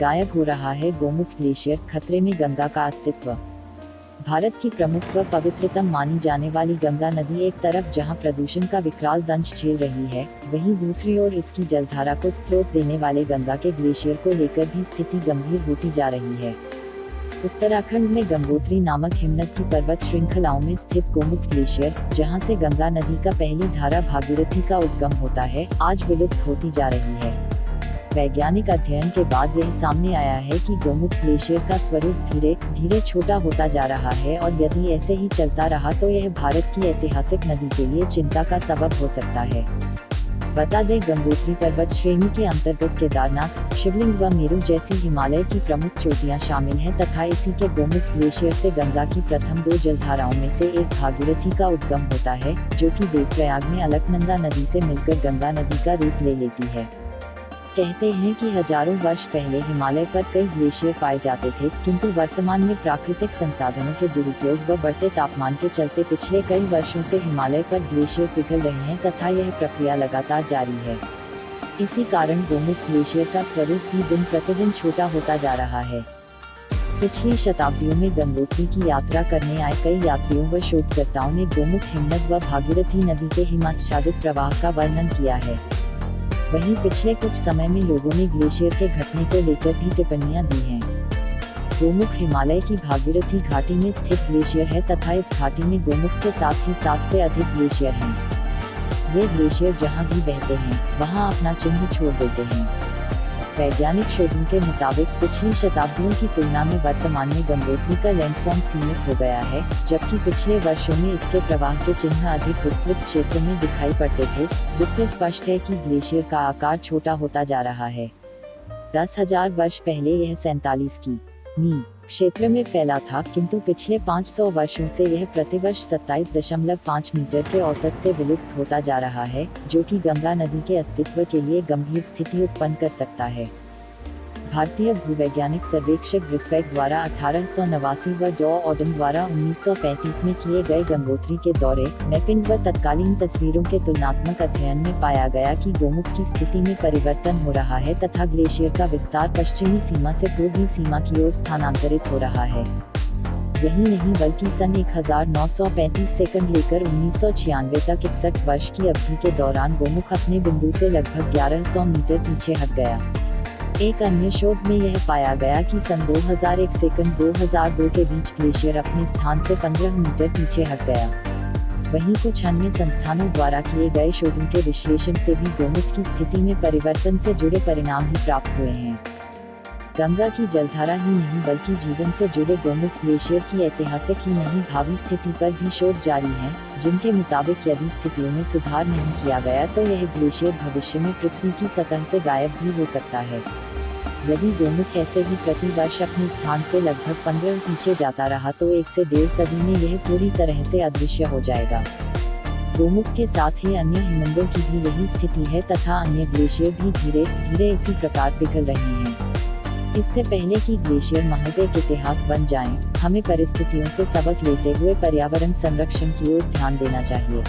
गायब हो रहा है गोमुख ग्लेशियर, खतरे में गंगा का अस्तित्व। भारत की प्रमुख व पवित्रतम मानी जाने वाली गंगा नदी एक तरफ जहां प्रदूषण का विकराल दंश झेल रही है, वहीं दूसरी ओर इसकी जलधारा को स्रोत देने वाले गंगा के ग्लेशियर को लेकर भी स्थिति गंभीर होती जा रही है। उत्तराखंड में गंगोत्री नामक हिमनद की पर्वत श्रृंखलाओं में स्थित गोमुख ग्लेशियर, जहां से गंगा नदी का पहली धारा भागीरथी का उद्गम होता है, आज विलुप्त होती जा रही है। वैज्ञानिक अध्ययन के बाद यह सामने आया है कि गोमुख ग्लेशियर का स्वरूप धीरे धीरे छोटा होता जा रहा है और यदि ऐसे ही चलता रहा तो यह भारत की ऐतिहासिक नदी के लिए चिंता का सबब हो सकता है। बता दें, गंगोत्री पर्वत श्रेणी के अंतर्गत केदारनाथ, शिवलिंग व मेरू जैसी हिमालय की प्रमुख चोटियां शामिल हैं तथा इसी के गोमुख ग्लेशियर से गंगा की प्रथम दो जलधाराओं में से एक भागीरथी का उद्गम होता है, जो कि देवप्रयाग में अलकनंदा नदी से मिलकर गंगा नदी का रूप ले लेती है। कहते हैं कि हजारों वर्ष पहले हिमालय पर कई ग्लेशियर पाए जाते थे, किंतु वर्तमान में प्राकृतिक संसाधनों के दुरुपयोग व बढ़ते तापमान के चलते पिछले कई वर्षों से हिमालय पर ग्लेशियर पिघल रहे हैं तथा यह प्रक्रिया लगातार जारी है। इसी कारण गोमुख ग्लेशियर का स्वरूप भी दिन प्रतिदिन छोटा होता जा रहा है। पिछली शताब्दियों में गंगोत्री की यात्रा करने आए कई यात्रियों व शोधकर्ताओं ने गोमुख हिमनद व भागीरथी नदी के हिमाच्छादित प्रवाह का वर्णन किया है। वहीं पिछले कुछ समय में लोगों ने ग्लेशियर के घटने को लेकर भी टिप्पणियां दी हैं। गोमुख हिमालय की भागीरथी घाटी में स्थित ग्लेशियर है तथा इस घाटी में गोमुख के साथ ही 7 से अधिक ग्लेशियर हैं। ये ग्लेशियर जहां भी बहते हैं, वहां अपना चिन्ह छोड़ देते हैं। वैज्ञानिक शोधों के मुताबिक पिछली शताब्दियों की तुलना में वर्तमान में गंगोत्री का लैंडफॉर्म सीमित हो गया है, जबकि पिछले वर्षों में इसके प्रवाह के चिन्ह अधिक विस्तृत क्षेत्र में दिखाई पड़ते थे, जिससे स्पष्ट है कि ग्लेशियर का आकार छोटा होता जा रहा है। 10,000 वर्ष पहले यह 47 किमी क्षेत्र में फैला था, किंतु पिछले 500 वर्षों से यह प्रतिवर्ष 27.5 मीटर के औसत से विलुप्त होता जा रहा है, जो कि गंगा नदी के अस्तित्व के लिए गंभीर स्थिति उत्पन्न कर सकता है। भारतीय भूवैज्ञानिक सर्वेक्षक ग्रिस्बेक द्वारा 1889 व डॉ ऑडन द्वारा 1935 में किए गए गंगोत्री के दौरे, मैपिंग व तत्कालीन तस्वीरों के तुलनात्मक अध्ययन में पाया गया कि गोमुख की स्थिति में परिवर्तन हो रहा है तथा ग्लेशियर का विस्तार पश्चिमी सीमा से पूर्वी सीमा की ओर स्थानांतरित हो रहा है। यही नहीं बल्कि सन 1935 से लेकर 1996 तक 61 वर्ष की अवधि के दौरान गोमुख अपने बिंदु से लगभग 1100 मीटर पीछे हट गया। एक अन्य शोध में यह पाया गया कि सन 2001 से 2002 के बीच ग्लेशियर अपने स्थान से 15 मीटर पीछे हट गया। वहीं कुछ अन्य संस्थानों द्वारा किए गए शोधों के विश्लेषण से भी गोमुख की स्थिति में परिवर्तन से जुड़े परिणाम ही प्राप्त हुए हैं। गंगा की जलधारा ही नहीं बल्कि जीवन से जुड़े गोमुख ग्लेशियर की ऐतिहासिक ही नहीं भावी स्थिति पर भी शोध जारी हैं, जिनके मुताबिक यदि स्थितियों में सुधार नहीं किया गया तो यह ग्लेशियर भविष्य में पृथ्वी की सतह से गायब भी हो सकता है। यदि गोमुख ऐसे ही प्रति वर्ष अपने स्थान से लगभग 15 पीछे जाता रहा तो 1 से 1.5 सदी में यह पूरी तरह से अदृश्य हो जाएगा। गोमुख के साथ ही अन्य हिमनदों की भी यही स्थिति है तथा अन्य ग्लेशियर भी धीरे धीरे इसी प्रकार पिघल रहे हैं। इससे पहले कि ग्लेशियर महज एक इतिहास बन जाएं, हमें परिस्थितियों से सबक लेते हुए पर्यावरण संरक्षण की ओर ध्यान देना चाहिए।